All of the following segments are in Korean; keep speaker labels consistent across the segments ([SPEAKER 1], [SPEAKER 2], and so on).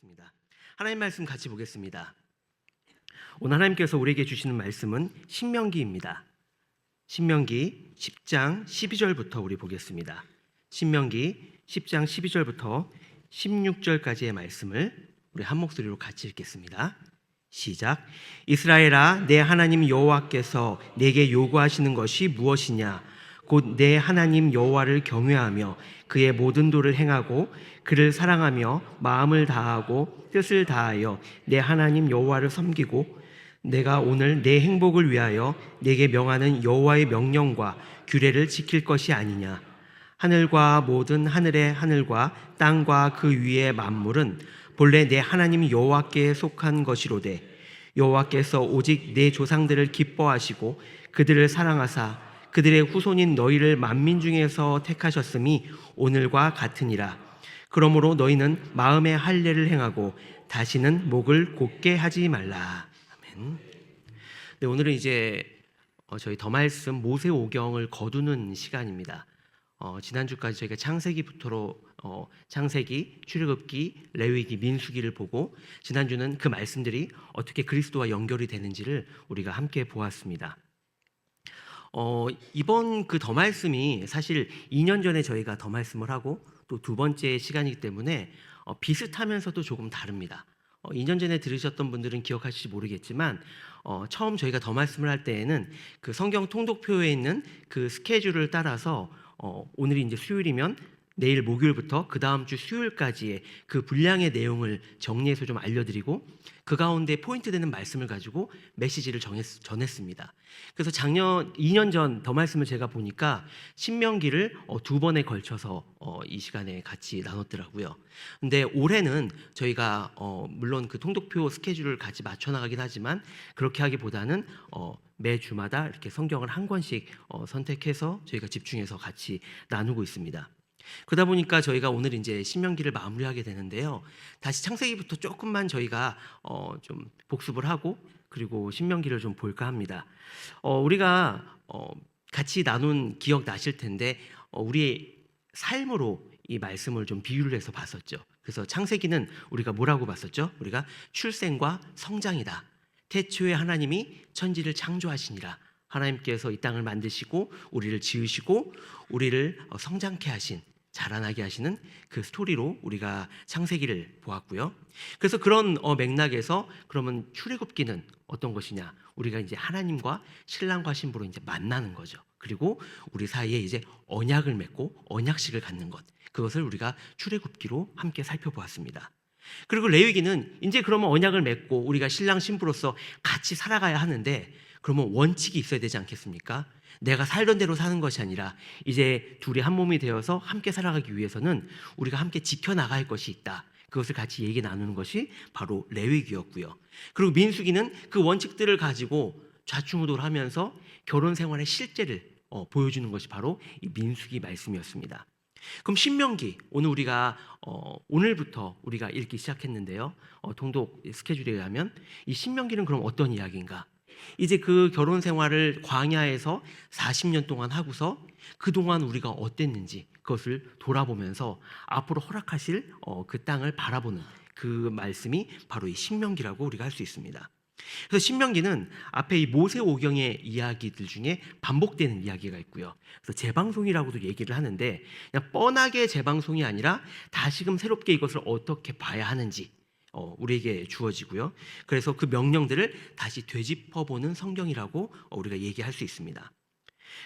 [SPEAKER 1] 기도하겠습니다. 하나님 말씀 같이 보겠습니다. 오늘 하나님께서 우리에게 주시는 말씀은 신명기입니다. 신명기 10장 12절부터 우리 보겠습니다. 신명기 10장 12절부터 16절까지의 말씀을 우리 한 목소리로 같이 읽겠습니다. 시작. 이스라엘아, 내 하나님 여호와께서 내게 요구하시는 것이 무엇이냐? 곧 내 하나님 여호와를 경외하며 그의 모든 도를 행하고 그를 사랑하며 마음을 다하고 뜻을 다하여 내 하나님 여호와를 섬기고 내가 오늘 내 행복을 위하여 내게 명하는 여호와의 명령과 규례를 지킬 것이 아니냐? 하늘과 모든 하늘의 하늘과 땅과 그 위의 만물은 본래 내 하나님 여호와께 속한 것이로되 여호와께서 오직 내 조상들을 기뻐하시고 그들을 사랑하사 그들의 후손인 너희를 만민 중에서 택하셨음이 오늘과 같으니라. 그러므로 너희는 마음의 할례를 행하고 다시는 목을 곧게 하지 말라. 아멘. 네, 오늘은 이제 저희 더 말씀 모세오경을 거두는 시간입니다. 지난주까지 저희가 창세기부터로 창세기, 출애굽기, 레위기, 민수기를 보고 지난주는 그 말씀들이 어떻게 그리스도와 연결이 되는지를 우리가 함께 보았습니다. 이번 그 더 말씀이 사실 2년 전에 저희가 더 말씀을 하고 또 두 번째 시간이기 때문에 비슷하면서도 조금 다릅니다. 2년 전에 들으셨던 분들은 기억하실지 모르겠지만 처음 저희가 더 말씀을 할 때에는 그 성경 통독표에 있는 그 스케줄을 따라서 오늘이 이제 수요일이면 내일 목요일부터 그 다음 주 수요일까지의 그 분량의 내용을 정리해서 좀 알려드리고 그 가운데 포인트 되는 말씀을 가지고 메시지를 전했습니다. 그래서 작년 2년 전 더 말씀을 제가 보니까 신명기를 두 번에 걸쳐서 이 시간에 같이 나눴더라고요. 근데 올해는 저희가 물론 그 통독표 스케줄을 같이 맞춰 나가긴 하지만 그렇게 하기보다는 매 주마다 이렇게 성경을 한 권씩 선택해서 저희가 집중해서 같이 나누고 있습니다. 그러다 보니까 저희가 오늘 이제 신명기를 마무리하게 되는데요. 다시 창세기부터 조금만 저희가 좀 복습을 하고 그리고 신명기를 좀 볼까 합니다. 우리가 같이 나눈 기억 나실 텐데 우리의 삶으로 이 말씀을 좀 비유를 해서 봤었죠. 그래서 창세기는 우리가 뭐라고 봤었죠? 우리가 출생과 성장이다. 태초에 하나님이 천지를 창조하시니라. 하나님께서 이 땅을 만드시고 우리를 지으시고 우리를 성장케 하신, 자라나게 하시는 그 스토리로 우리가 창세기를 보았고요. 그래서 그런 맥락에서 그러면 출애굽기는 어떤 것이냐? 우리가 이제 하나님과 신랑과 신부로 이제 만나는 거죠. 그리고 우리 사이에 이제 언약을 맺고 언약식을 갖는 것, 그것을 우리가 출애굽기로 함께 살펴보았습니다. 그리고 레위기는 이제 그러면 언약을 맺고 우리가 신랑 신부로서 같이 살아가야 하는데 그러면 원칙이 있어야 되지 않겠습니까? 내가 살던 대로 사는 것이 아니라 이제 둘이 한 몸이 되어서 함께 살아가기 위해서는 우리가 함께 지켜나가야 할 것이 있다. 그것을 같이 얘기 나누는 것이 바로 레위기였고요. 그리고 민수기는 그 원칙들을 가지고 좌충우돌 하면서 결혼 생활의 실제를 보여주는 것이 바로 이 민수기 말씀이었습니다. 그럼 신명기, 오늘 우리가 오늘부터 우리가 읽기 시작했는데요. 통독 스케줄에 의하면 이 신명기는 그럼 어떤 이야기인가? 이제 그 결혼 생활을 광야에서 40년 동안 하고서 그동안 우리가 어땠는지 그것을 돌아보면서 앞으로 허락하실 그 땅을 바라보는 그 말씀이 바로 이 신명기라고 우리가 할 수 있습니다. 그래서 신명기는 앞에 이 모세오경의 이야기들 중에 반복되는 이야기가 있고요. 그래서 재방송이라고도 얘기를 하는데 그냥 뻔하게 재방송이 아니라 다시금 새롭게 이것을 어떻게 봐야 하는지 우리에게 주어지고요. 그래서 그 명령들을 다시 되짚어보는 성경이라고 우리가 얘기할 수 있습니다.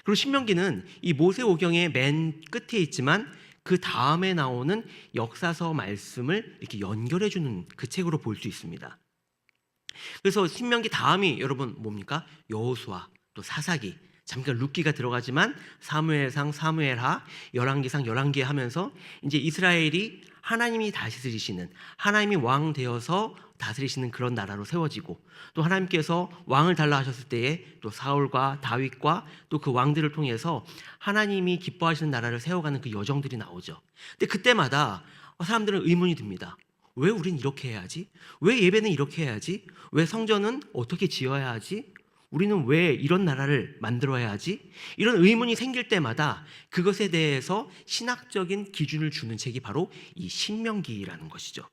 [SPEAKER 1] 그리고 신명기는 이 모세오경의 맨 끝에 있지만 그 다음에 나오는 역사서 말씀을 이렇게 연결해주는 그 책으로 볼 수 있습니다. 그래서 신명기 다음이 여러분 뭡니까? 여호수아, 또 사사기, 잠깐 룻기가 들어가지만 사무엘상, 사무엘하, 열왕기상, 열왕기 하면서 이제 이스라엘이 하나님이 다스리시는, 하나님이 왕 되어서 다스리시는 그런 나라로 세워지고 또 하나님께서 왕을 달라 하셨을 때에 또 사울과 다윗과 또 그 왕들을 통해서 하나님이 기뻐하시는 나라를 세워가는 그 여정들이 나오죠. 근데 그때마다 사람들은 의문이 듭니다. 왜 우린 이렇게 해야지? 왜 예배는 이렇게 해야지? 왜 성전은 어떻게 지어야 하지? 우리는 왜 이런 나라를 만들어야 하지? 이런 의문이 생길 때마다 그것에 대해서 신학적인 기준을 주는 책이 바로 이 신명기라는 것이죠.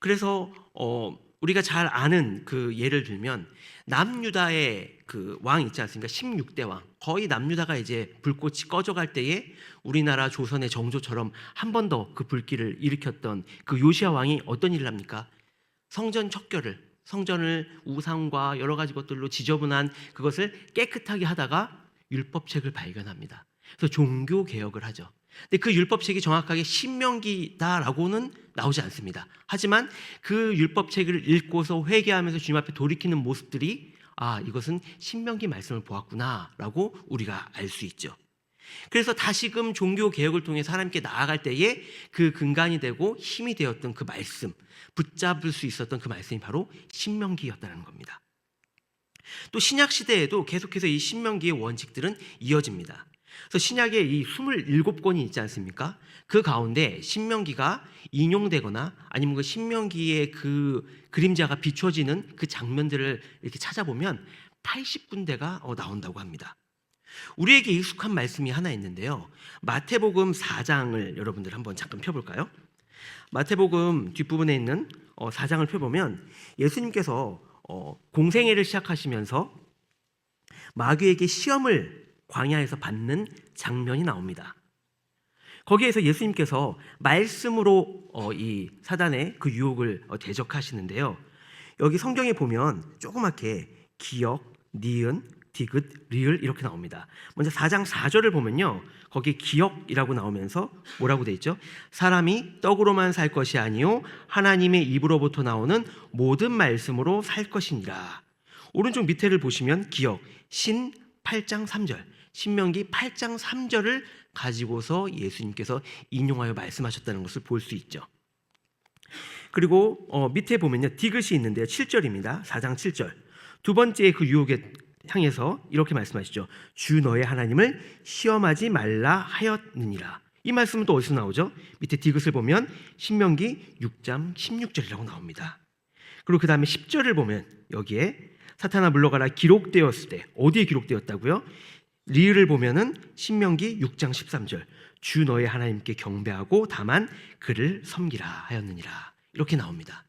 [SPEAKER 1] 그래서 우리가 잘 아는 그 예를 들면 남유다의 그 왕 있지 않습니까? 16대 왕. 거의 남유다가 이제 불꽃이 꺼져갈 때에 우리나라 조선의 정조처럼 한 번 더 그 불길을 일으켰던 그 요시야 왕이 어떤 일을 합니까? 성전 척결을, 성전을 우상과 여러 가지 것들로 지저분한 그것을 깨끗하게 하다가 율법책을 발견합니다. 그래서 종교 개혁을 하죠. 근데 그 율법책이 정확하게 신명기다라고는 나오지 않습니다. 하지만 그 율법책을 읽고서 회개하면서 주님 앞에 돌이키는 모습들이 이것은 신명기 말씀을 보았구나라고 우리가 알 수 있죠. 그래서 다시금 종교 개혁을 통해서 하나님께 나아갈 때에 그 근간이 되고 힘이 되었던 그 말씀, 붙잡을 수 있었던 그 말씀이 바로 신명기였다는 겁니다. 또 신약 시대에도 계속해서 이 신명기의 원칙들은 이어집니다. 그래서 신약에 이 27권이 있지 않습니까? 그 가운데 신명기가 인용되거나 아니면 그 신명기의 그 그림자가 비춰지는 그 장면들을 이렇게 찾아보면 80군데가 나온다고 합니다. 우리에게 익숙한 말씀이 하나 있는데요. 마태복음 4장을 여러분들 한번 잠깐 펴볼까요? 마태복음 뒷부분에 있는 4장을 펴보면 예수님께서 공생애를 시작하시면서 마귀에게 시험을 광야에서 받는 장면이 나옵니다. 거기에서 예수님께서 말씀으로 이 사단의 그 유혹을 대적하시는데요. 여기 성경에 보면 조그맣게 기역, 니은, 디귿, 리을 이렇게 나옵니다. 먼저 4장 4절을 보면요. 거기 기역이라고 나오면서 뭐라고 돼 있죠? 사람이 떡으로만 살 것이 아니요 하나님의 입으로부터 나오는 모든 말씀으로 살 것이니라. 오른쪽 밑에를 보시면 기역, 신 8장 3절, 신명기 8장 3절을 가지고서 예수님께서 인용하여 말씀하셨다는 것을 볼 수 있죠. 그리고 밑에 보면요. 디귿이 있는데요. 7절입니다. 4장 7절. 두 번째 그 유혹에 향해서 이렇게 말씀하시죠. 주 너의 하나님을 시험하지 말라 하였느니라. 이 말씀은 또 어디서 나오죠? 밑에 디귿을 보면 신명기 6장 16절이라고 나옵니다. 그리고 그 다음에 10절을 보면 여기에 사탄아 물러가라 기록되었을 때 어디에 기록되었다고요? 리을을 보면은 신명기 6장 13절 주 너의 하나님께 경배하고 다만 그를 섬기라 하였느니라 이렇게 나옵니다.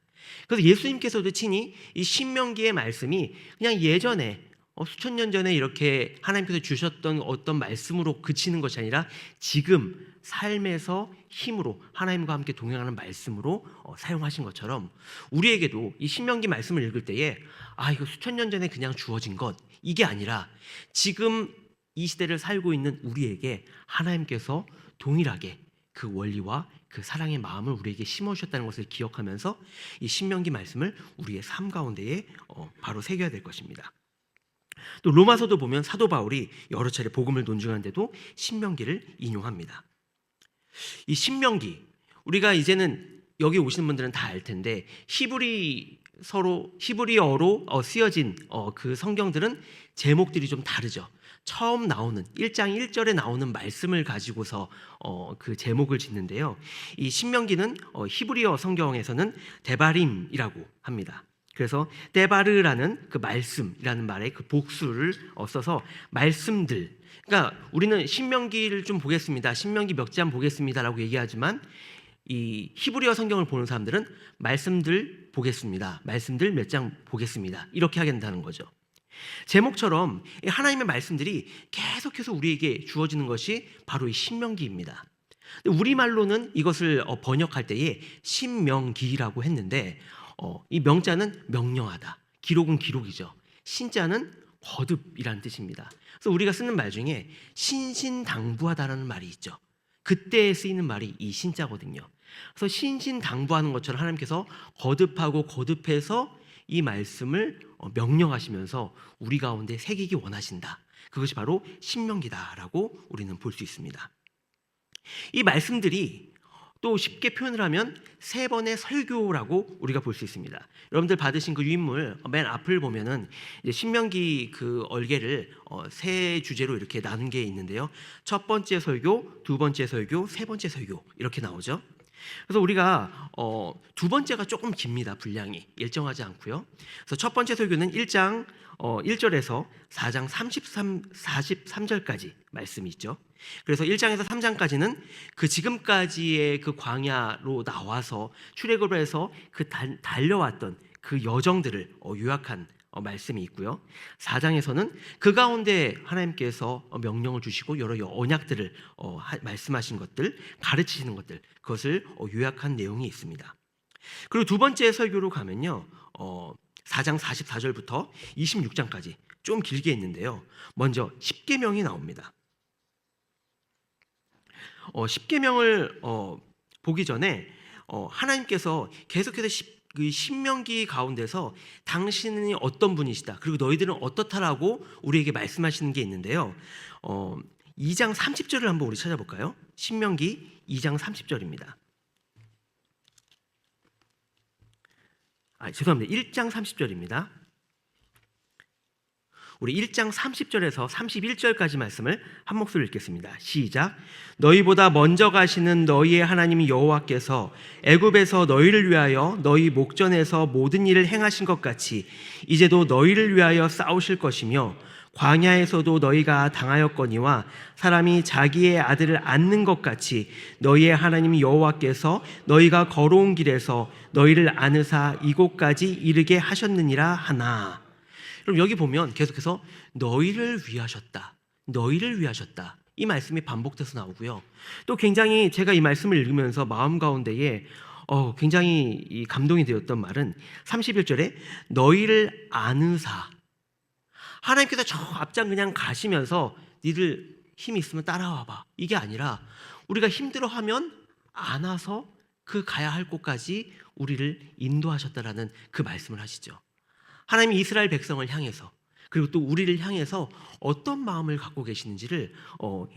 [SPEAKER 1] 그래서 예수님께서도 친히 이 신명기의 말씀이 그냥 예전에 수천 년 전에 이렇게 하나님께서 주셨던 어떤 말씀으로 그치는 것이 아니라 지금 삶에서 힘으로 하나님과 함께 동행하는 말씀으로 사용하신 것처럼 우리에게도 이 신명기 말씀을 읽을 때에 이거 수천 년 전에 그냥 주어진 것 이게 아니라 지금 이 시대를 살고 있는 우리에게 하나님께서 동일하게 그 원리와 그 사랑의 마음을 우리에게 심어주셨다는 것을 기억하면서 이 신명기 말씀을 우리의 삶 가운데에 바로 새겨야 될 것입니다. 또 로마서도 보면 사도 바울이 여러 차례 복음을 논증하는데도 신명기를 인용합니다. 이 신명기 우리가 이제는 여기 오시는 분들은 다 알 텐데 히브리어로 쓰여진 그 성경들은 제목들이 좀 다르죠. 처음 나오는 1장 1절에 나오는 말씀을 가지고서 그 제목을 짓는데요. 이 신명기는 히브리어 성경에서는 데바림이라고 합니다. 그래서 데바르라는 그 말씀이라는 말의 그 복수를 써서 말씀들. 그러니까 우리는 신명기를 좀 보겠습니다. 신명기 몇 장 보겠습니다라고 얘기하지만 이 히브리어 성경을 보는 사람들은 말씀들 보겠습니다. 말씀들 몇 장 보겠습니다. 이렇게 하게 된다는 거죠. 제목처럼 하나님의 말씀들이 계속해서 우리에게 주어지는 것이 바로 이 신명기입니다. 우리말로는 이것을 번역할 때에 신명기라고 했는데 이 명자는 명령하다, 기록은 기록이죠. 신자는 거듭이라는 뜻입니다. 그래서 우리가 쓰는 말 중에 신신당부하다라는 말이 있죠. 그때 쓰이는 말이 이 신자거든요. 그래서 신신당부하는 것처럼 하나님께서 거듭하고 거듭해서 이 말씀을 명령하시면서 우리 가운데 새기기 원하신다. 그것이 바로 신명기다라고 우리는 볼 수 있습니다. 이 말씀들이 또 쉽게 표현을 하면 세 번의 설교라고 우리가 볼 수 있습니다. 여러분들 받으신 그 유인물 맨 앞을 보면은 이제 신명기 그 얼개를 세 주제로 이렇게 나눈 게 있는데요. 첫 번째 설교, 두 번째 설교, 세 번째 설교 이렇게 나오죠. 그래서 우리가 두 번째가 조금 깁니다. 분량이 일정하지 않고요. 그래서 첫 번째 설교는 1장 1절에서 4장 43절까지 말씀이 있죠. 그래서 1장에서 3장까지는 그 지금까지의 그 광야로 나와서 출애굽을 해서 그 달려왔던 그 여정들을 요약한 말씀이 있고요. 4장에서는 그 가운데 하나님께서 명령을 주시고 여러 언약들을 말씀하신 것들, 가르치시는 것들, 그것을 요약한 내용이 있습니다. 그리고 두 번째 설교로 가면요, 4장 44절부터 26장까지 좀 길게 있는데요. 먼저 십계명이 나옵니다. 십계명을 보기 전에 하나님께서 계속해서 그 신명기 가운데서 당신이 어떤 분이시다, 그리고 너희들은 어떻다라고 우리에게 말씀하시는 게 있는데요. 2장 30절을 한번 우리 찾아볼까요? 신명기 2장 30절입니다. 죄송합니다. 1장 30절입니다. 우리 1장 30절에서 31절까지 말씀을 한 목소리로 읽겠습니다. 시작. 너희보다 먼저 가시는 너희의 하나님 여호와께서 애굽에서 너희를 위하여 너희 목전에서 모든 일을 행하신 것 같이 이제도 너희를 위하여 싸우실 것이며 광야에서도 너희가 당하였거니와 사람이 자기의 아들을 안는 것 같이 너희의 하나님 여호와께서 너희가 걸어온 길에서 너희를 안으사 이곳까지 이르게 하셨느니라 하나. 그럼 여기 보면 계속해서 너희를 위하셨다, 너희를 위하셨다, 이 말씀이 반복돼서 나오고요. 또 굉장히 제가 이 말씀을 읽으면서 마음 가운데에 굉장히 감동이 되었던 말은 31절에 너희를 안으사, 하나님께서 저 앞장 그냥 가시면서 니들 힘 있으면 따라와봐, 이게 아니라 우리가 힘들어하면 안아서 그 가야 할 곳까지 우리를 인도하셨다라는 그 말씀을 하시죠. 하나님이 이스라엘 백성을 향해서, 그리고 또 우리를 향해서 어떤 마음을 갖고 계시는지를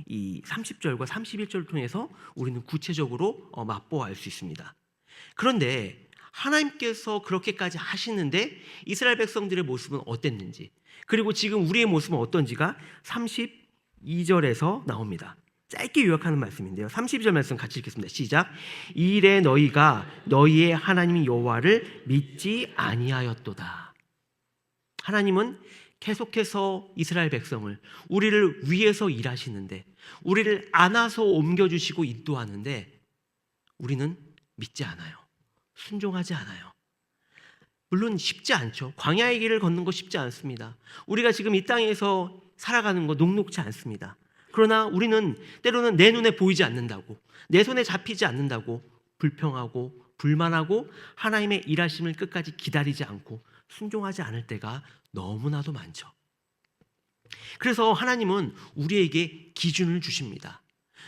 [SPEAKER 1] 이 30절과 31절을 통해서 우리는 구체적으로 맛보아 알 수 있습니다. 그런데 하나님께서 그렇게까지 하시는데 이스라엘 백성들의 모습은 어땠는지, 그리고 지금 우리의 모습은 어떤지가 32절에서 나옵니다. 짧게 요약하는 말씀인데요. 32절 말씀 같이 읽겠습니다. 시작. 이 일에 너희가 너희의 하나님 여호와를 믿지 아니하였도다. 하나님은 계속해서 이스라엘 백성을, 우리를 위해서 일하시는데, 우리를 안아서 옮겨주시고 인도하는데 우리는 믿지 않아요. 순종하지 않아요. 물론 쉽지 않죠. 광야의 길을 걷는 거 쉽지 않습니다. 우리가 지금 이 땅에서 살아가는 거 녹록지 않습니다. 그러나 우리는 때로는 내 눈에 보이지 않는다고, 내 손에 잡히지 않는다고 불평하고 불만하고 하나님의 일하심을 끝까지 기다리지 않고 순종하지 않을 때가 너무나도 많죠. 그래서 하나님은 우리에게 기준을 주십니다.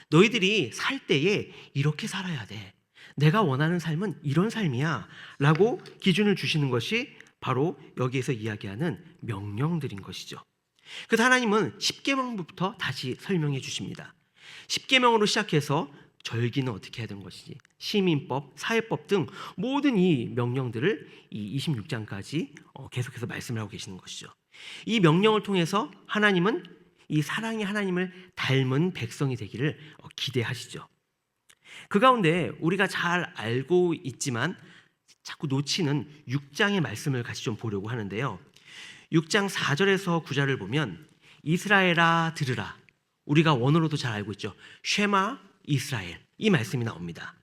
[SPEAKER 1] 너희들이 살 때에 이렇게 살아야 돼, 내가 원하는 삶은 이런 삶이야 라고 기준을 주시는 것이 바로 여기에서 이야기하는 명령들인 것이죠. 그래서 하나님은 십계명부터 다시 설명해 주십니다. 십계명으로 시작해서 절기는 어떻게 해야 되는 것이지, 시민법, 사회법 등 모든 이 명령들을 이 26장까지 계속해서 말씀을 하고 계시는 것이죠. 이 명령을 통해서 하나님은 이 사랑의 하나님을 닮은 백성이 되기를 기대하시죠. 그 가운데 우리가 잘 알고 있지만 자꾸 놓치는 6장의 말씀을 같이 좀 보려고 하는데요. 6장 4절에서 9절을 보면 이스라엘아 들으라, 우리가 원어로도 잘 알고 있죠. 쉐마 이스라엘, 이 말씀이 나옵니다.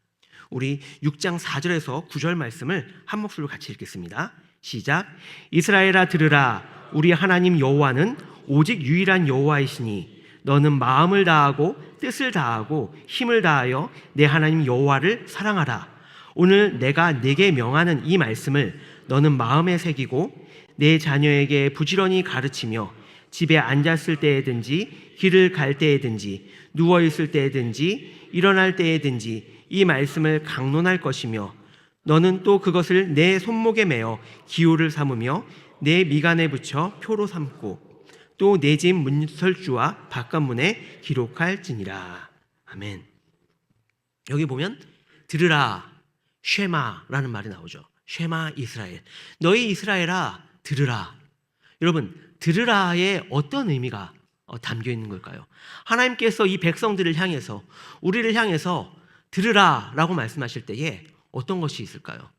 [SPEAKER 1] 우리 6장 4절에서 9절 말씀을 한 목소리로 같이 읽겠습니다. 시작. 이스라엘아 들으라, 우리 하나님 여호와는 오직 유일한 여호와이시니 너는 마음을 다하고 뜻을 다하고 힘을 다하여 내 하나님 여호와를 사랑하라. 오늘 내가 네게 명하는 이 말씀을 너는 마음에 새기고 내 자녀에게 부지런히 가르치며 집에 앉았을 때에든지 길을 갈 때에든지 누워 있을 때에든지 일어날 때에든지 이 말씀을 강론할 것이며 너는 또 그것을 내 손목에 매어 기호를 삼으며 내 미간에 붙여 표로 삼고 또 내 집 문설주와 바깥문에 기록할지니라. 아멘. 여기 보면 들으라, 쉐마라는 말이 나오죠. 쉐마 이스라엘, 너희 이스라엘아 들으라. 여러분, 들으라에 어떤 의미가 담겨 있는 걸까요? 하나님께서 이 백성들을 향해서, 우리를 향해서 들으라라고 말씀하실 때에 어떤 것이 있을까요?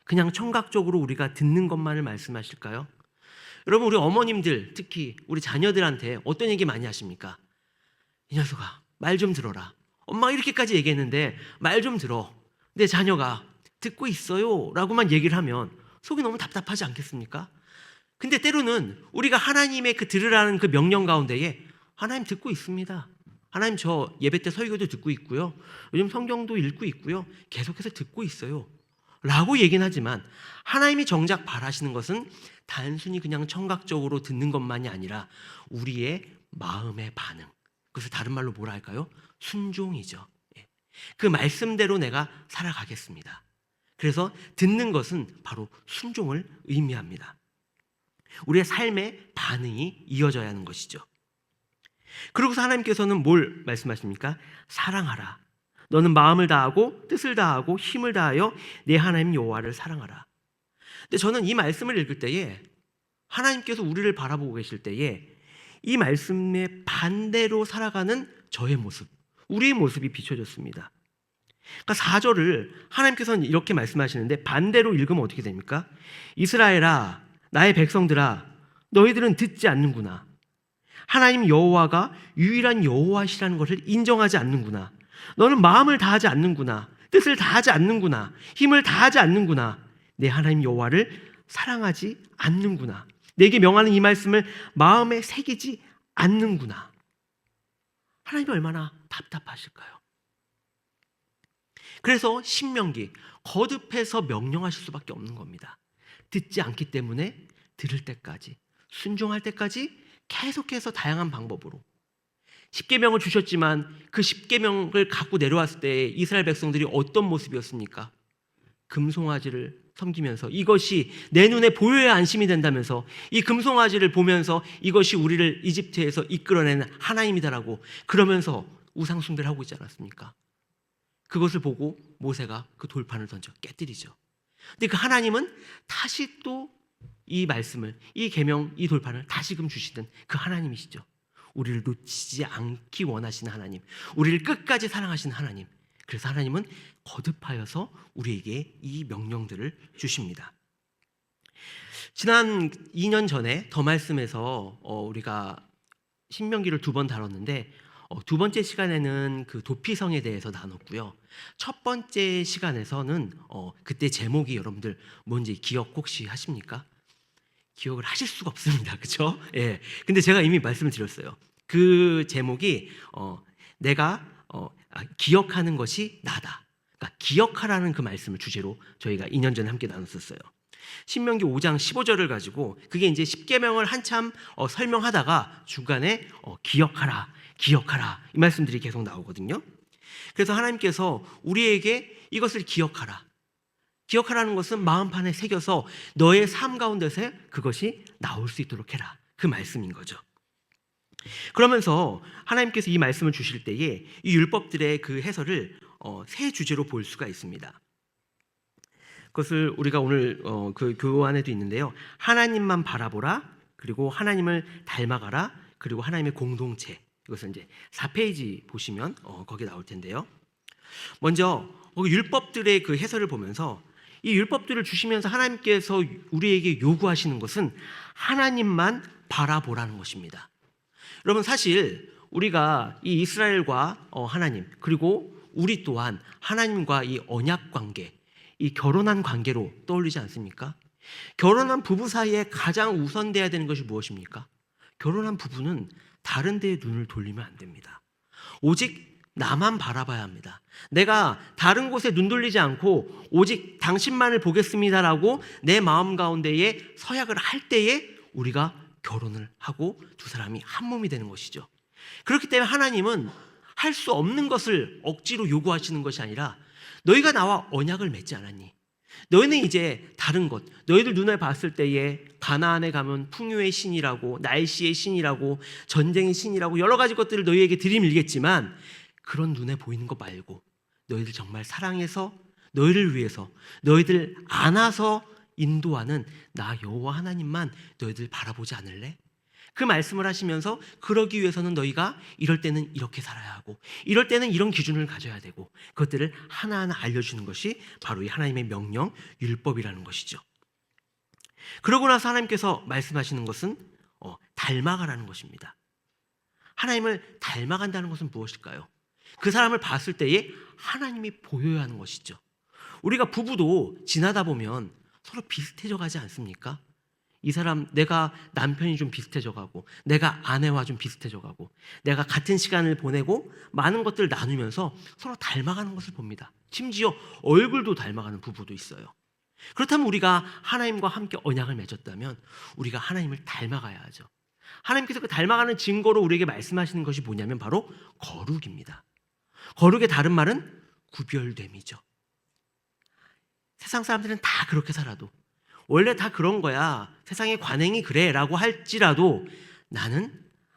[SPEAKER 1] 그냥 청각적으로 우리가 듣는 것만을 말씀하실까요? 여러분, 우리 어머님들, 특히 우리 자녀들한테 어떤 얘기 많이 하십니까? 이 녀석아, 말 좀 들어라. 엄마가 이렇게까지 얘기했는데 말 좀 들어. 내 자녀가 듣고 있어요 라고만 얘기를 하면 속이 너무 답답하지 않겠습니까? 근데 때로는 우리가 하나님의 그 들으라는 그 명령 가운데에 하나님 듣고 있습니다. 하나님 저 예배 때 설교도 듣고 있고요. 요즘 성경도 읽고 있고요. 계속해서 듣고 있어요. 라고 얘기는 하지만 하나님이 정작 바라시는 것은 단순히 그냥 청각적으로 듣는 것만이 아니라 우리의 마음의 반응. 그래서 다른 말로 뭐라 할까요? 순종이죠. 그 말씀대로 내가 살아가겠습니다. 그래서 듣는 것은 바로 순종을 의미합니다. 우리의 삶의 반응이 이어져야 하는 것이죠. 그러고서 하나님께서는 뭘 말씀하십니까? 사랑하라. 너는 마음을 다하고 뜻을 다하고 힘을 다하여 내 하나님 여호와를 사랑하라. 근데 저는 이 말씀을 읽을 때에 하나님께서 우리를 바라보고 계실 때에 이 말씀의 반대로 살아가는 저의 모습, 우리의 모습이 비춰졌습니다. 그러니까 4절을 하나님께서는 이렇게 말씀하시는데 반대로 읽으면 어떻게 됩니까? 이스라엘아, 나의 백성들아, 너희들은 듣지 않는구나. 하나님 여호와가 유일한 여호와시라는 것을 인정하지 않는구나. 너는 마음을 다하지 않는구나. 뜻을 다하지 않는구나. 힘을 다하지 않는구나. 내 하나님 여호와를 사랑하지 않는구나. 내게 명하는 이 말씀을 마음에 새기지 않는구나. 하나님이 얼마나 답답하실까요? 그래서 신명기 거듭해서 명령하실 수밖에 없는 겁니다. 듣지 않기 때문에 들을 때까지, 순종할 때까지 계속해서 다양한 방법으로 10계명을 주셨지만 그 10계명을 갖고 내려왔을 때 이스라엘 백성들이 어떤 모습이었습니까? 금송아지를 섬기면서 이것이 내 눈에 보여야 안심이 된다면서 이 금송아지를 보면서 이것이 우리를 이집트에서 이끌어내는 하나님이다라고 그러면서 우상숭배를 하고 있지 않았습니까? 그것을 보고 모세가 그 돌판을 던져 깨뜨리죠. 근데 그 하나님은 다시 또 이 말씀을, 이 계명, 이 돌판을 다시금 주시던 그 하나님이시죠. 우리를 놓치지 않기 원하시는 하나님, 우리를 끝까지 사랑하시는 하나님. 그래서 하나님은 거듭하여서 우리에게 이 명령들을 주십니다. 지난 2년 전에 더 말씀에서 우리가 신명기를 2번 다뤘는데 두 번째 시간에는 그 도피성에 대해서 나눴고요. 첫 번째 시간에서는 그때 제목이 여러분들 뭔지 기억 혹시 하십니까? 기억을 하실 수가 없습니다. 그렇죠? 예. 근데 제가 이미 말씀을 드렸어요. 그 제목이 내가 기억하는 것이 나다. 그러니까 기억하라는 그 말씀을 주제로 저희가 2년 전에 함께 나눴었어요. 신명기 5장 15절을 가지고 그게 이제 10계명을 한참 설명하다가 중간에 기억하라, 기억하라 이 말씀들이 계속 나오거든요. 그래서 하나님께서 우리에게 이것을 기억하라. 기억하라는 것은 마음판에 새겨서 너의 삶 가운데서 그것이 나올 수 있도록 해라. 그 말씀인 거죠. 그러면서 하나님께서 이 말씀을 주실 때에 이 율법들의 그 해설을 세 주제로 볼 수가 있습니다. 그것을 우리가 오늘 그 교환에도 있는데요. 하나님만 바라보라, 그리고 하나님을 닮아가라, 그리고 하나님의 공동체. 이것은 이제 4페이지 보시면 거기에 나올 텐데요. 먼저 율법들의 그 해설을 보면서 이 율법들을 주시면서 하나님께서 우리에게 요구하시는 것은 하나님만 바라보라는 것입니다. 여러분, 사실 우리가 이 이스라엘과 하나님, 그리고 우리 또한 하나님과 이 언약 관계, 이 결혼한 관계로 떠올리지 않습니까? 결혼한 부부 사이에 가장 우선돼야 되는 것이 무엇입니까? 결혼한 부부는 다른 데에 눈을 돌리면 안 됩니다. 오직 나만 바라봐야 합니다. 내가 다른 곳에 눈 돌리지 않고 오직 당신만을 보겠습니다라고 내 마음 가운데에 서약을 할 때에 우리가 결혼을 하고 두 사람이 한 몸이 되는 것이죠. 그렇기 때문에 하나님은 할 수 없는 것을 억지로 요구하시는 것이 아니라 너희가 나와 언약을 맺지 않았니? 너희는 이제 다른 것, 너희들 눈에 봤을 때에 가나안에 가면 풍요의 신이라고, 날씨의 신이라고, 전쟁의 신이라고 여러 가지 것들을 너희에게 들이밀겠지만 그런 눈에 보이는 것 말고 너희들 정말 사랑해서 너희를 위해서 너희들 안아서 인도하는 나 여호와 하나님만 너희들 바라보지 않을래? 그 말씀을 하시면서 그러기 위해서는 너희가 이럴 때는 이렇게 살아야 하고 이럴 때는 이런 기준을 가져야 되고 그것들을 하나하나 알려주는 것이 바로 이 하나님의 명령, 율법이라는 것이죠. 그러고 나서 하나님께서 말씀하시는 것은 닮아가라는 것입니다. 하나님을 닮아간다는 것은 무엇일까요? 그 사람을 봤을 때에 하나님이 보여야 하는 것이죠. 우리가 부부도 지나다 보면 서로 비슷해져 가지 않습니까? 이 사람, 내가 남편이 좀 비슷해져 가고 내가 아내와 좀 비슷해져 가고 내가 같은 시간을 보내고 많은 것들을 나누면서 서로 닮아가는 것을 봅니다. 심지어 얼굴도 닮아가는 부부도 있어요. 그렇다면 우리가 하나님과 함께 언약을 맺었다면 우리가 하나님을 닮아가야 하죠. 하나님께서 그 닮아가는 증거로 우리에게 말씀하시는 것이 뭐냐면 바로 거룩입니다. 거룩의 다른 말은 구별됨이죠. 세상 사람들은 다 그렇게 살아도 원래 다 그런 거야, 세상의 관행이 그래 라고 할지라도 나는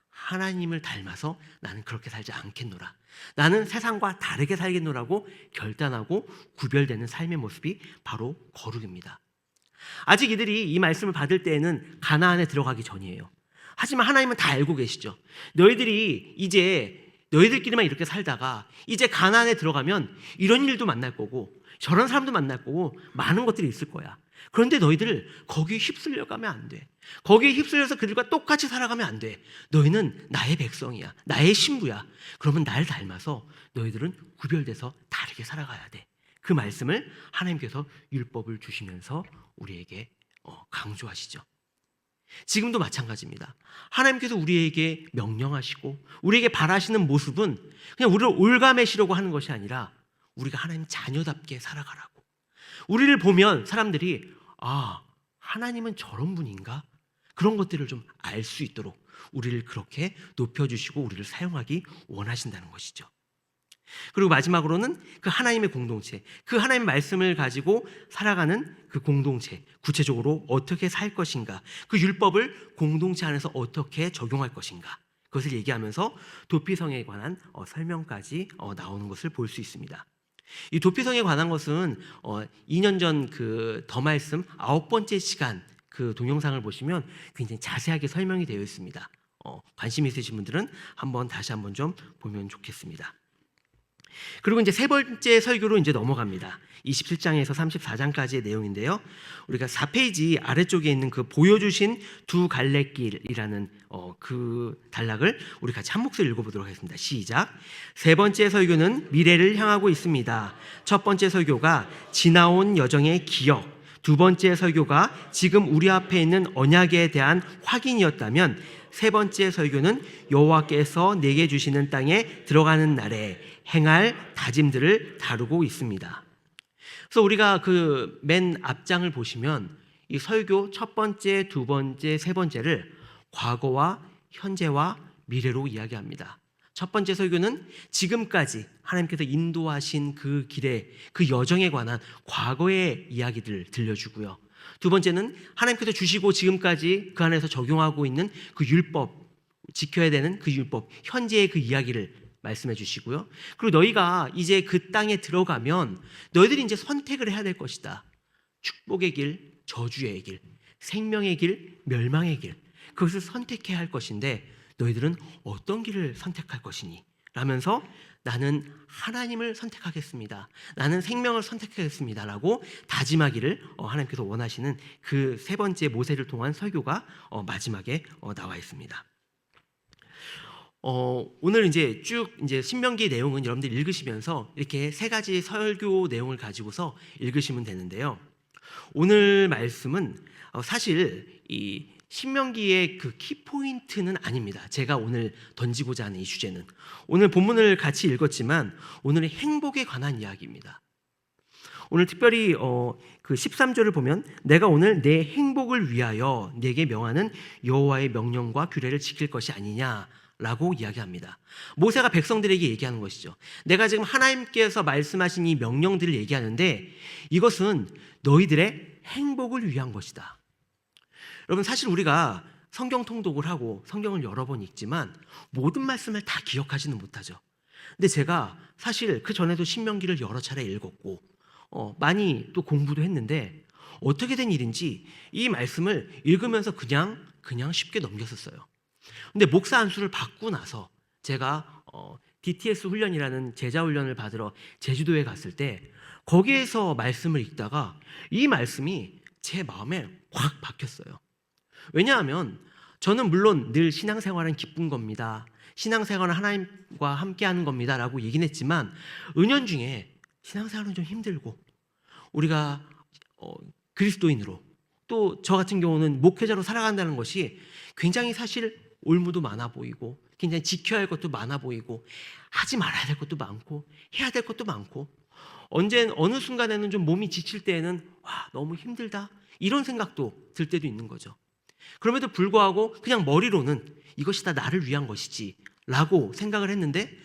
[SPEAKER 1] 하나님을 닮아서 나는 그렇게 살지 않겠노라, 나는 세상과 다르게 살겠노라고 결단하고 구별되는 삶의 모습이 바로 거룩입니다. 아직 이들이 이 말씀을 받을 때에는 가나안에 들어가기 전이에요. 하지만 하나님은 다 알고 계시죠. 너희들이 이제 너희들끼리만 이렇게 살다가 이제 가나안에 들어가면 이런 일도 만날 거고 저런 사람도 만날 거고 많은 것들이 있을 거야. 그런데 너희들 거기에 휩쓸려 가면 안 돼. 거기에 휩쓸려서 그들과 똑같이 살아가면 안 돼. 너희는 나의 백성이야, 나의 신부야. 그러면 날 닮아서 너희들은 구별돼서 다르게 살아가야 돼. 그 말씀을 하나님께서 율법을 주시면서 우리에게 강조하시죠. 지금도 마찬가지입니다. 하나님께서 우리에게 명령하시고 우리에게 바라시는 모습은 그냥 우리를 올가매시려고 하는 것이 아니라 우리가 하나님 자녀답게 살아가라고. 우리를 보면 사람들이 하나님은 저런 분인가? 그런 것들을 좀 알 수 있도록 우리를 그렇게 높여주시고 우리를 사용하기 원하신다는 것이죠. 그리고 마지막으로는 그 하나님의 공동체, 그 하나님의 말씀을 가지고 살아가는 그 공동체, 구체적으로 어떻게 살 것인가, 그 율법을 공동체 안에서 어떻게 적용할 것인가, 그것을 얘기하면서 도피성에 관한 설명까지 나오는 것을 볼 수 있습니다. 이 도피성에 관한 것은 2년 전 그 더 말씀 9번째 시간 그 동영상을 보시면 굉장히 자세하게 설명이 되어 있습니다. 관심 있으신 분들은 다시 한번 좀 보면 좋겠습니다. 그리고 이제 세 번째 설교로 이제 넘어갑니다. 27장에서 34장까지의 내용인데요. 우리가 4페이지 아래쪽에 있는 그 보여주신 두 갈래길이라는 그 단락을 우리 같이 한 목소리 읽어보도록 하겠습니다. 시작. 세 번째 설교는 미래를 향하고 있습니다. 첫 번째 설교가 지나온 여정의 기억, 두 번째 설교가 지금 우리 앞에 있는 언약에 대한 확인이었다면 세 번째 설교는 여호와께서 내게 주시는 땅에 들어가는 날에 행할 다짐들을 다루고 있습니다. 그래서 우리가 그 맨 앞장을 보시면 이 설교 첫 번째, 두 번째, 세 번째를 과거와 현재와 미래로 이야기합니다. 첫 번째 설교는 지금까지 하나님께서 인도하신 그 길에, 그 여정에 관한 과거의 이야기들을 들려주고요. 두 번째는 하나님께서 주시고 지금까지 그 안에서 적용하고 있는 그 율법, 지켜야 되는 그 율법, 현재의 그 이야기를 말씀해 주시고요. 그리고 너희가 이제 그 땅에 들어가면 너희들이 이제 선택을 해야 될 것이다. 축복의 길, 저주의 길, 생명의 길, 멸망의 길, 그것을 선택해야 할 것인데 너희들은 어떤 길을 선택할 것이니? 라면서 나는 하나님을 선택하겠습니다, 나는 생명을 선택하겠습니다 라고 다짐하기를 하나님께서 원하시는 그 세 번째 모세를 통한 설교가 마지막에 나와 있습니다. 오늘 이제 쭉 이제 신명기 내용은 여러분들 읽으시면서 이렇게 세 가지 설교 내용을 가지고서 읽으시면 되는데요. 오늘 말씀은 사실 이 신명기의 그 키포인트는 아닙니다. 제가 오늘 던지고자 하는 이 주제는 오늘 본문을 같이 읽었지만 오늘의 행복에 관한 이야기입니다. 오늘 특별히 그 13절을 보면 내가 오늘 내 행복을 위하여 내게 명하는 여호와의 명령과 규례를 지킬 것이 아니냐 라고 이야기합니다. 모세가 백성들에게 얘기하는 것이죠. 내가 지금 하나님께서 말씀하신 이 명령들을 얘기하는데 이것은 너희들의 행복을 위한 것이다. 여러분, 사실 우리가 성경 통독을 하고 성경을 여러 번 읽지만 모든 말씀을 다 기억하지는 못하죠. 근데 제가 사실 그 전에도 신명기를 여러 차례 읽었고 많이 또 공부도 했는데 어떻게 된 일인지 이 말씀을 읽으면서 그냥 쉽게 넘겼었어요. 근데 목사 안수를 받고 나서 제가 DTS 훈련이라는 제자 훈련을 받으러 제주도에 갔을 때 거기에서 말씀을 읽다가 이 말씀이 제 마음에 확 박혔어요. 왜냐하면 저는 물론 늘 신앙생활은 기쁜 겁니다. 신앙생활은 하나님과 함께하는 겁니다라고 얘기는 했지만 은연중에 신앙생활은 좀 힘들고 우리가 그리스도인으로 또 저 같은 경우는 목회자로 살아간다는 것이 굉장히 사실 올무도 많아 보이고 굉장히 지켜야 할 것도 많아 보이고 하지 말아야 될 것도 많고 해야 될 것도 많고 어느 순간에는 좀 몸이 지칠 때에는 와 너무 힘들다 이런 생각도 들 때도 있는 거죠. 그럼에도 불구하고 그냥 머리로는 이것이 다 나를 위한 것이지 라고 생각을 했는데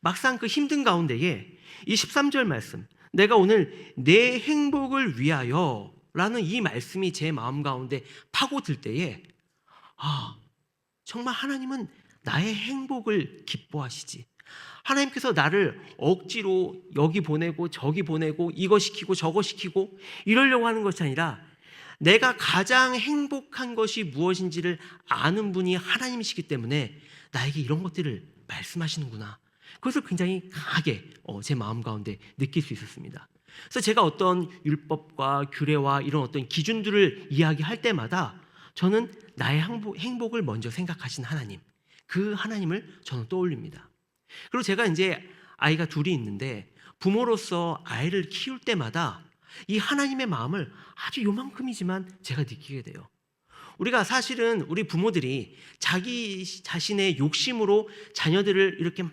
[SPEAKER 1] 막상 그 힘든 가운데에 이 13절 말씀 내가 오늘 내 행복을 위하여 라는 이 말씀이 제 마음 가운데 파고들 때에 정말 하나님은 나의 행복을 기뻐하시지. 하나님께서 나를 억지로 여기 보내고 저기 보내고 이거 시키고 저거 시키고 이러려고 하는 것이 아니라 내가 가장 행복한 것이 무엇인지를 아는 분이 하나님이시기 때문에 나에게 이런 것들을 말씀하시는구나. 그것을 굉장히 강하게 제 마음 가운데 느낄 수 있었습니다. 그래서 제가 어떤 율법과 규례와 이런 어떤 기준들을 이야기할 때마다 저는 나의 행복을 먼저 생각하신 하나님, 그 하나님을 저는 떠올립니다. 그리고 제가 이제 아이가 둘이 있는데 부모로서 아이를 키울 때마다 이 하나님의 마음을 아주 요만큼이지만 제가 느끼게 돼요. 우리가 사실은 우리 부모들이 자기 자신의 욕심으로 자녀들을 이렇게 막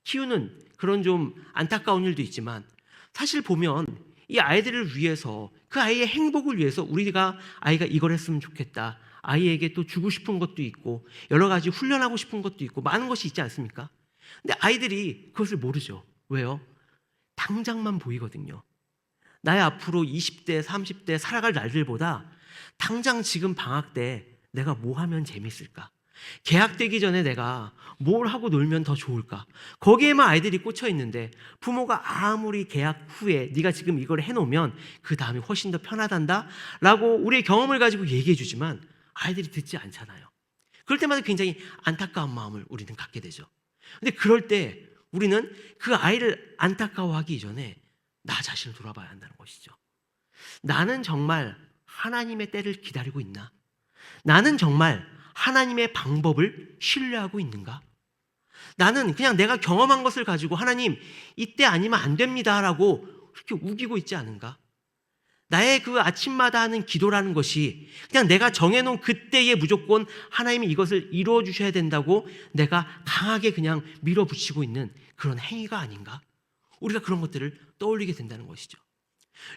[SPEAKER 1] 키우는 그런 좀 안타까운 일도 있지만 사실 보면 이 아이들을 위해서 그 아이의 행복을 위해서 우리가 아이가 이걸 했으면 좋겠다. 아이에게 또 주고 싶은 것도 있고 여러 가지 훈련하고 싶은 것도 있고 많은 것이 있지 않습니까? 근데 아이들이 그것을 모르죠. 왜요? 당장만 보이거든요. 나의 앞으로 20대, 30대 살아갈 날들보다 당장 지금 방학 때 내가 뭐 하면 재밌을까? 개학되기 전에 내가 뭘 하고 놀면 더 좋을까? 거기에만 아이들이 꽂혀 있는데 부모가 아무리 개학 후에 네가 지금 이걸 해놓으면 그 다음에 훨씬 더 편하단다 라고 우리의 경험을 가지고 얘기해 주지만 아이들이 듣지 않잖아요. 그럴 때마다 굉장히 안타까운 마음을 우리는 갖게 되죠. 근데 그럴 때 우리는 그 아이를 안타까워하기 이전에 나 자신을 돌아봐야 한다는 것이죠. 나는 정말 하나님의 때를 기다리고 있나? 나는 정말 하나님의 방법을 신뢰하고 있는가? 나는 그냥 내가 경험한 것을 가지고 하나님 이때 아니면 안 됩니다라고 그렇게 우기고 있지 않은가? 나의 그 아침마다 하는 기도라는 것이 그냥 내가 정해놓은 그때에 무조건 하나님이 이것을 이루어 주셔야 된다고 내가 강하게 그냥 밀어붙이고 있는 그런 행위가 아닌가? 우리가 그런 것들을 떠올리게 된다는 것이죠.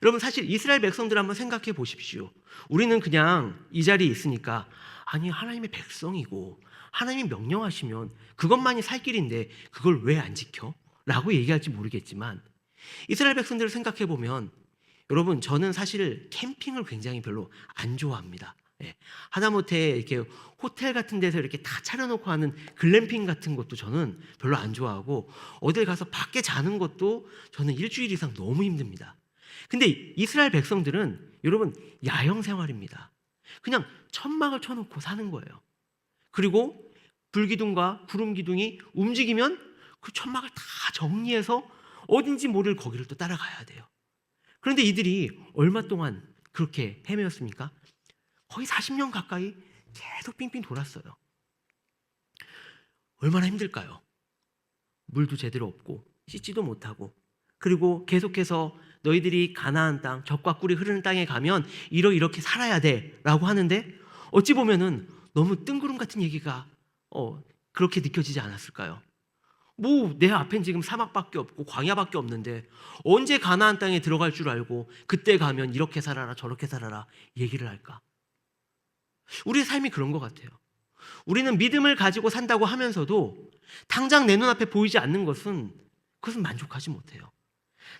[SPEAKER 1] 여러분 사실 이스라엘 백성들 한번 생각해 보십시오. 우리는 그냥 이 자리에 있으니까 아니 하나님의 백성이고 하나님이 명령하시면 그것만이 살 길인데 그걸 왜 안 지켜? 라고 얘기할지 모르겠지만 이스라엘 백성들을 생각해 보면 여러분 저는 사실 캠핑을 굉장히 별로 안 좋아합니다. 하다못해 이렇게 호텔 같은 데서 이렇게 다 차려놓고 하는 글램핑 같은 것도 저는 별로 안 좋아하고 어딜 가서 밖에 자는 것도 저는 일주일 이상 너무 힘듭니다. 근데 이스라엘 백성들은 여러분 야영 생활입니다. 그냥 천막을 쳐놓고 사는 거예요. 그리고 불기둥과 구름기둥이 움직이면 그 천막을 다 정리해서 어딘지 모를 거기를 또 따라가야 돼요. 그런데 이들이 얼마 동안 그렇게 헤매었습니까? 거의 40년 가까이 계속 빙빙 돌았어요. 얼마나 힘들까요? 물도 제대로 없고 씻지도 못하고 그리고 계속해서 너희들이 가나안 땅, 젖과 꿀이 흐르는 땅에 가면 이렇게 살아야 돼라고 하는데 어찌 보면은 너무 뜬구름 같은 얘기가 그렇게 느껴지지 않았을까요? 뭐 내 앞엔 지금 사막밖에 없고 광야밖에 없는데 언제 가나안 땅에 들어갈 줄 알고 그때 가면 이렇게 살아라 저렇게 살아라 얘기를 할까? 우리의 삶이 그런 것 같아요. 우리는 믿음을 가지고 산다고 하면서도 당장 내 눈앞에 보이지 않는 것은 그것은 만족하지 못해요.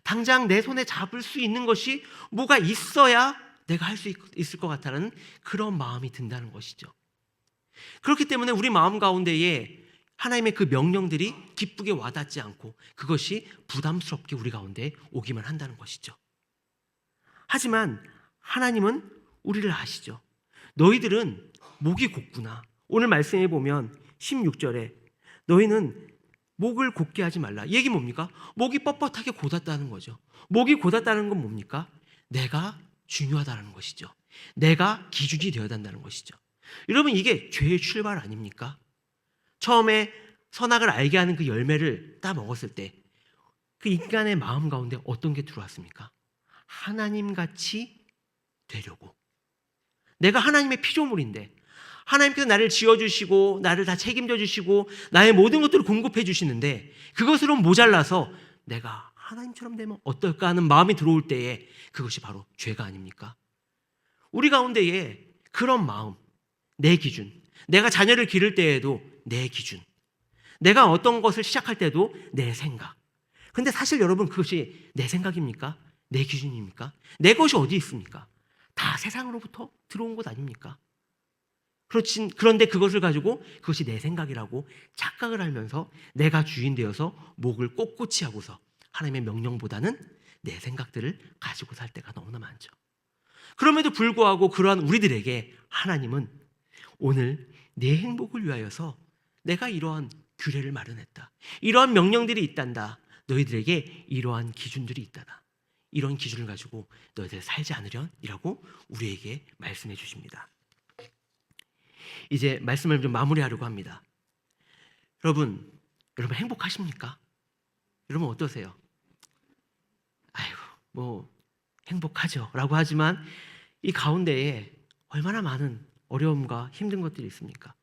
[SPEAKER 1] 당장 내 손에 잡을 수 있는 것이 뭐가 있어야 내가 할 수 있을 것 같다는 그런 마음이 든다는 것이죠. 그렇기 때문에 우리 마음 가운데에 하나님의 그 명령들이 기쁘게 와닿지 않고 그것이 부담스럽게 우리 가운데 오기만 한다는 것이죠. 하지만 하나님은 우리를 아시죠. 너희들은 목이 곧구나. 오늘 말씀해 보면 16절에 너희는 목을 곧게 하지 말라. 이 얘기 뭡니까? 목이 뻣뻣하게 곧았다는 거죠. 목이 곧았다는 건 뭡니까? 내가 중요하다는 것이죠. 내가 기준이 되어야 한다는 것이죠. 여러분, 이게 죄의 출발 아닙니까? 처음에 선악을 알게 하는 그 열매를 따 먹었을 때 그 인간의 마음 가운데 어떤 게 들어왔습니까? 하나님같이 되려고. 내가 하나님의 피조물인데 하나님께서 나를 지어주시고 나를 다 책임져 주시고 나의 모든 것들을 공급해 주시는데 그것으로 모자라서 내가 하나님처럼 되면 어떨까 하는 마음이 들어올 때에 그것이 바로 죄가 아닙니까? 우리 가운데에 그런 마음, 내 기준, 내가 자녀를 기를 때에도 내 기준, 내가 어떤 것을 시작할 때도 내 생각. 근데 사실 여러분, 그것이 내 생각입니까? 내 기준입니까? 내 것이 어디 있습니까? 다 세상으로부터 들어온 것 아닙니까? 그런데 그것을 가지고 그것이 내 생각이라고 착각을 하면서 내가 주인 되어서 목을 꼿꼿이 하고서 하나님의 명령보다는 내 생각들을 가지고 살 때가 너무나 많죠. 그럼에도 불구하고 그러한 우리들에게 하나님은 오늘 내 행복을 위하여서 내가 이러한 규례를 마련했다. 이러한 명령들이 있단다. 너희들에게 이러한 기준들이 있다다. 이런 기준을 가지고 너희들 살지 않으련이라고 우리에게 말씀해 주십니다. 이제 말씀을 좀 마무리하려고 합니다. 여러분 행복하십니까? 여러분 어떠세요? 아이고, 뭐 행복하죠 라고 하지만 이 가운데에 얼마나 많은 어려움과 힘든 것들이 있습니까?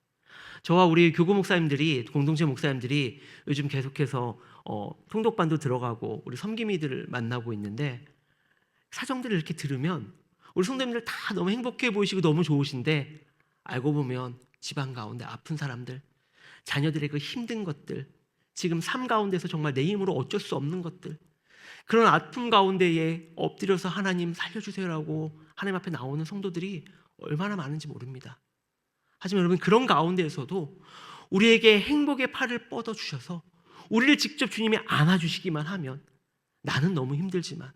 [SPEAKER 1] 저와 우리 교구 목사님들이, 공동체 목사님들이 요즘 계속해서 통독반도 들어가고 우리 섬김이들을 만나고 있는데 사정들을 이렇게 들으면 우리 성도님들 다 너무 행복해 보이시고 너무 좋으신데 알고 보면 집안 가운데 아픈 사람들, 자녀들의 그 힘든 것들, 지금 삶 가운데서 정말 내 힘으로 어쩔 수 없는 것들, 그런 아픔 가운데에 엎드려서 하나님 살려주세요라고 하나님 앞에 나오는 성도들이 얼마나 많은지 모릅니다. 하지만 여러분, 그런 가운데에서도 우리에게 행복의 팔을 뻗어주셔서 우리를 직접 주님이 안아주시기만 하면, 나는 너무 힘들지만,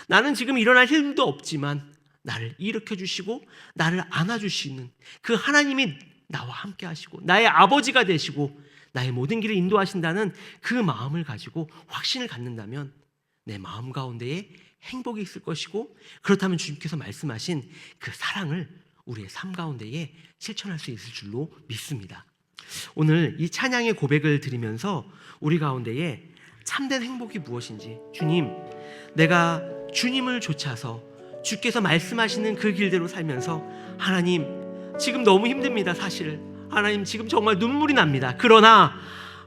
[SPEAKER 1] 나는 지금 일어날 힘도 없지만 나를 일으켜주시고 나를 안아주시는 그 하나님이 나와 함께 하시고 나의 아버지가 되시고 나의 모든 길을 인도하신다는 그 마음을 가지고 확신을 갖는다면 내 마음 가운데에 행복이 있을 것이고, 그렇다면 주님께서 말씀하신 그 사랑을 우리의 삶 가운데에 실천할 수 있을 줄로 믿습니다. 오늘 이 찬양의 고백을 드리면서 우리 가운데에 참된 행복이 무엇인지, 주님, 내가 주님을 좇아서 주께서 말씀하시는 그 길대로 살면서 하나님 지금 너무 힘듭니다. 사실 하나님 지금 정말 눈물이 납니다. 그러나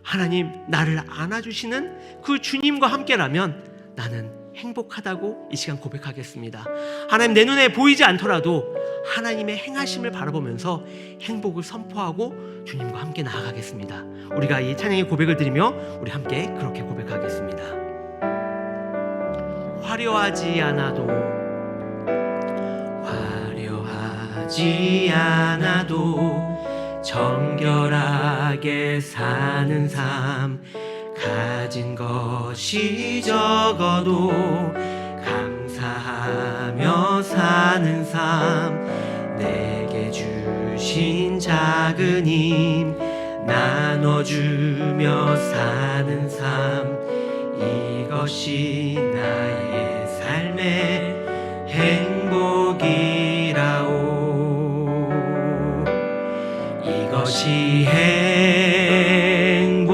[SPEAKER 1] 하나님 나를 안아주시는 그 주님과 함께라면 나는 행복하다고 이 시간 고백하겠습니다. 하나님, 내 눈에 보이지 않더라도 하나님의 행하심을 바라보면서 행복을 선포하고 주님과 함께 나아가겠습니다. 우리가 이 찬양의 고백을 드리며 우리 함께 그렇게 고백하겠습니다. 화려하지 않아도 정결하게 사는 삶, 가진 것이 적어도 감사하며 사는 삶, 내게 주신 작은 힘 나눠주며 사는 삶, 이것이 나의 삶의 행복이라오. 이것이 행복이라오.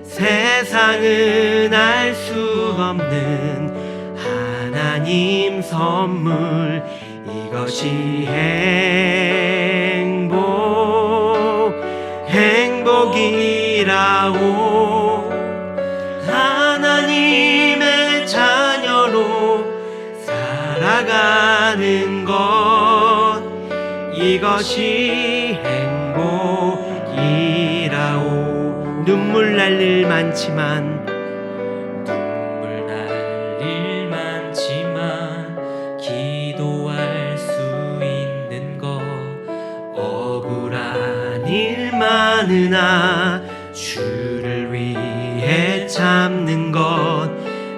[SPEAKER 1] 세상은 알 수 없는 하나님 선물, 이것이 행복이라오. 하나님의 자녀로 살아가는 것, 이것이 행복이라오. 눈물 날 일 많지만 기도할 수 있는 것, 억울한 일 많으나 주를 위해 참는 것,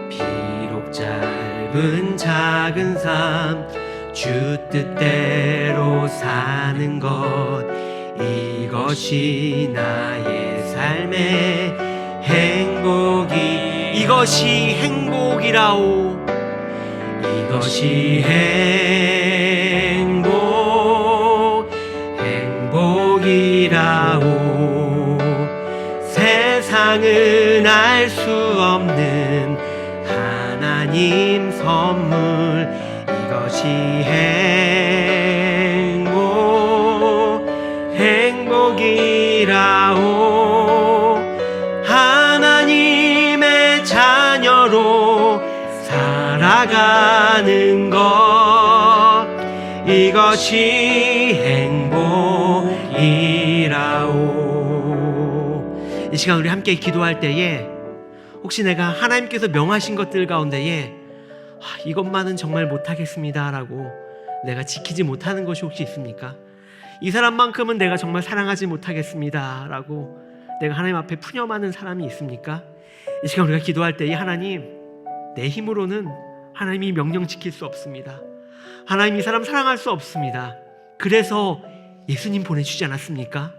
[SPEAKER 1] 비록 짧은 작은 삶 주 뜻대로 사는 것, 이것이 나의 삶의 행복이, 이것이 행복이라오. 이것이 행복이라오. 세상은 알 수 없는 하나님 선물, 이것이 행복이라오. 하나님의 자녀로 살아가는 것, 이것이 행복이라오. 이 시간 우리 함께 기도할 때에 혹시 내가 하나님께서 명하신 것들 가운데에 이것만은 정말 못하겠습니다 라고 내가 지키지 못하는 것이 혹시 있습니까? 이 사람만큼은 내가 정말 사랑하지 못하겠습니다 라고 내가 하나님 앞에 푸념하는 사람이 있습니까? 이 시간 우리가 기도할 때에 하나님, 내 힘으로는 하나님이 명령 지킬 수 없습니다. 하나님, 이 사람 사랑할 수 없습니다. 그래서 예수님 보내주지 않았습니까?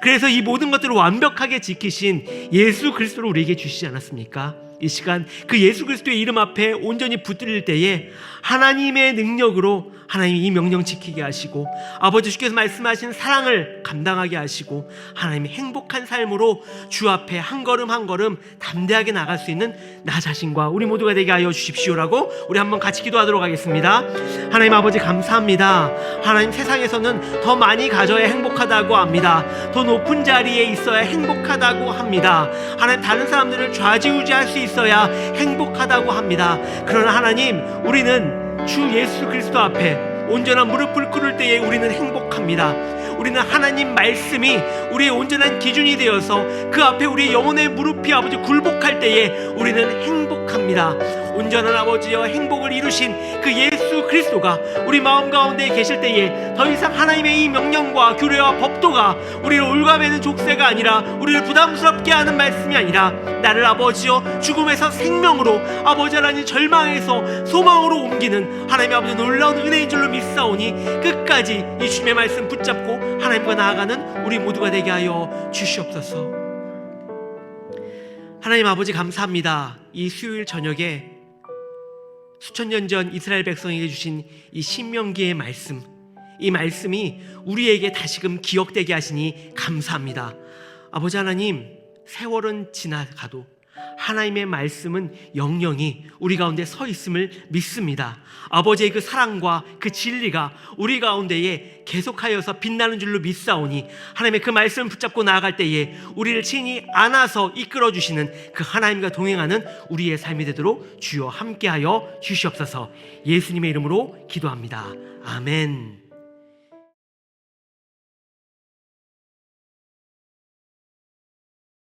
[SPEAKER 1] 그래서 이 모든 것들을 완벽하게 지키신 예수 그리스도를 우리에게 주시지 않았습니까? 이 시간 그 예수 그리스도의 이름 앞에 온전히 붙들릴 때에 하나님의 능력으로 하나님이 이 명령 지키게 하시고, 아버지 주께서 말씀하신 사랑을 감당하게 하시고, 하나님이 행복한 삶으로 주 앞에 한 걸음 한 걸음 담대하게 나갈 수 있는 나 자신과 우리 모두가 되게 하여 주십시오라고 우리 한번 같이 기도하도록 하겠습니다. 하나님 아버지 감사합니다. 하나님, 세상에서는 더 많이 가져야 행복하다고 합니다. 더 높은 자리에 있어야 행복하다고 합니다. 하나님, 다른 사람들을 좌지우지할 수 있어야 행복하다고 합니다. 그러나 하나님, 우리는 주 예수 그리스도 앞에 온전한 무릎을 꿇을 때에 우리는 행복합니다. 우리는 하나님 말씀이 우리의 온전한 기준이 되어서 그 앞에 우리의 영혼의 무릎이 아버지 굴복할 때에 우리는 행복합니다. 온전한 아버지여 행복을 이루신 그 예수 그리스도가 우리 마음 가운데 계실 때에 더 이상 하나님의 이 명령과 규례와 법도가 우리를 올가매는 족쇄가 아니라, 우리를 부담스럽게 하는 말씀이 아니라, 나를 아버지여 죽음에서 생명으로, 아버지 하나님 절망에서 소망으로 옮기는 하나님의 아버지 놀라운 은혜인 줄로 믿사오니 끝까지 이 주님의 말씀 붙잡고 하나님과 나아가는 우리 모두가 되게 하여 주시옵소서. 하나님 아버지 감사합니다. 이 수요일 저녁에 수천 년 전 이스라엘 백성에게 주신 이 신명기의 말씀, 이 말씀이 우리에게 다시금 기억되게 하시니 감사합니다. 아버지 하나님, 세월은 지나가도 하나님의 말씀은 영영이 우리 가운데 서 있음을 믿습니다. 아버지의 그 사랑과 그 진리가 우리 가운데에 계속하여서 빛나는 줄로 믿사오니, 하나님의 그 말씀을 붙잡고 나아갈 때에 우리를 친히 안아서 이끌어주시는 그 하나님과 동행하는 우리의 삶이 되도록 주여 함께하여 주시옵소서. 예수님의 이름으로 기도합니다. 아멘.